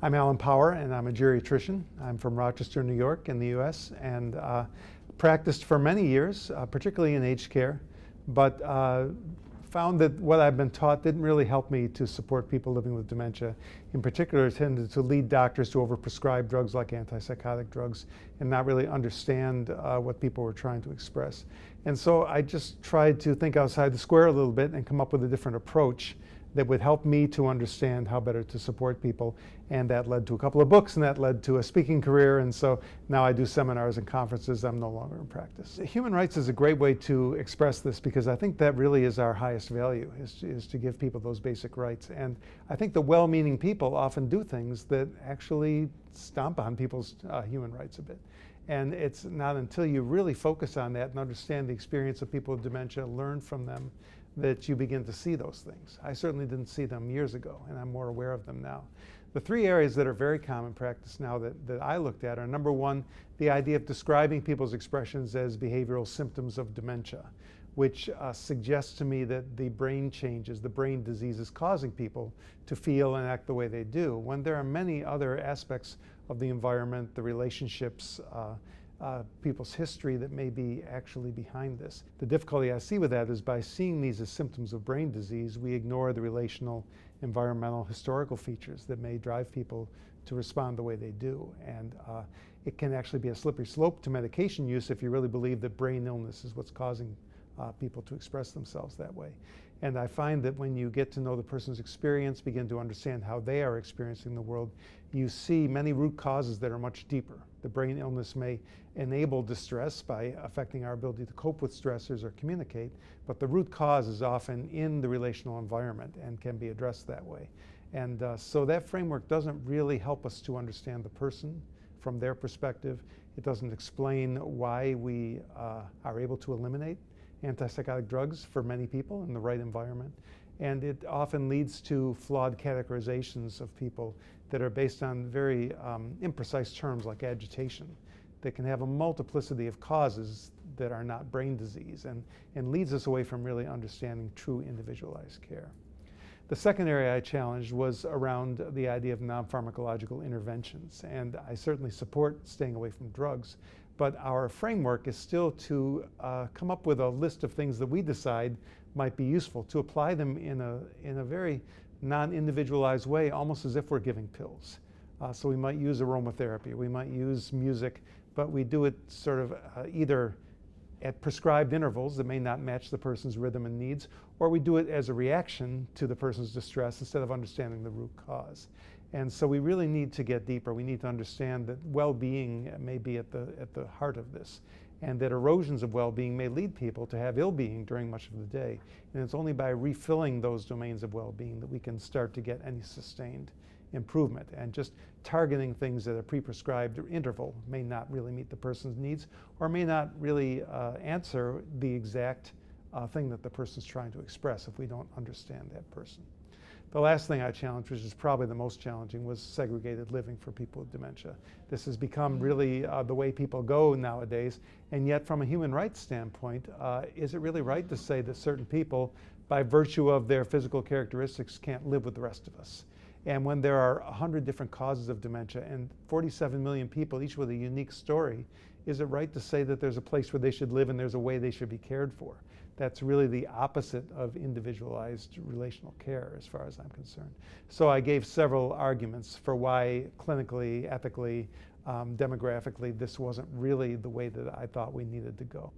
I'm Alan Power, and I'm a geriatrician. I'm from Rochester, New York in the US, and practiced for many years, particularly in aged care, but found that what I've been taught didn't really help me to support people living with dementia. In particular, it tended to lead doctors to overprescribe drugs like antipsychotic drugs and not really understand what people were trying to express. And so I just tried to think outside the square a little bit and come up with a different approach that would help me to understand how better to support people. And that led to a couple of books, and that led to a speaking career. And so now I do seminars and conferences. I'm no longer in practice. Human rights is a great way to express this, because I think that really is our highest value, is to give people those basic rights. And I think the well-meaning people often do things that actually stomp on people's human rights a bit. And it's not until you really focus on that and understand the experience of people with dementia, learn from them, that you begin to see those things. I certainly didn't see them years ago, and I'm more aware of them now. The three areas that are very common practice now that I looked at are, number one, the idea of describing people's expressions as behavioral symptoms of dementia, which suggests to me that the brain changes, the brain disease is causing people to feel and act the way they do, when there are many other aspects of the environment, the relationships, people's history that may be actually behind this. The difficulty I see with that is by seeing these as symptoms of brain disease, we ignore the relational, environmental, historical features that may drive people to respond the way they do. And it can actually be a slippery slope to medication use if you really believe that brain illness is what's causing people to express themselves that way. And I find that when you get to know the person's experience, begin to understand how they are experiencing the world, you see many root causes that are much deeper. The brain illness may enable distress by affecting our ability to cope with stressors or communicate, but the root cause is often in the relational environment and can be addressed that way. And so that framework doesn't really help us to understand the person from their perspective. It doesn't explain why we are able to eliminate antipsychotic drugs for many people in the right environment. And it often leads to flawed categorizations of people that are based on very imprecise terms like agitation that can have a multiplicity of causes that are not brain disease, and leads us away from really understanding true individualized care. The second area I challenged was around the idea of non-pharmacological interventions, and I certainly support staying away from drugs, but our framework is still to come up with a list of things that we decide might be useful, to apply them in a very non-individualized way, almost as if we're giving pills. So we might use aromatherapy, we might use music, but we do it sort of either at prescribed intervals that may not match the person's rhythm and needs, or we do it as a reaction to the person's distress instead of understanding the root cause. And so we really need to get deeper. We need to understand that well-being may be at the heart of this, and that erosions of well-being may lead people to have ill-being during much of the day. And it's only by refilling those domains of well-being that we can start to get any sustained improvement. And just targeting things at a pre-prescribed interval may not really meet the person's needs, or may not really answer the exact thing that the person's trying to express if we don't understand that person. The last thing I challenged, which is probably the most challenging, was segregated living for people with dementia. This has become really the way people go nowadays, and yet from a human rights standpoint, is it really right to say that certain people, by virtue of their physical characteristics, can't live with the rest of us? And when there are 100 different causes of dementia and 47 million people, each with a unique story, is it right to say that there's a place where they should live and there's a way they should be cared for? That's really the opposite of individualized relational care, as far as I'm concerned. So I gave several arguments for why clinically, ethically, demographically, this wasn't really the way that I thought we needed to go.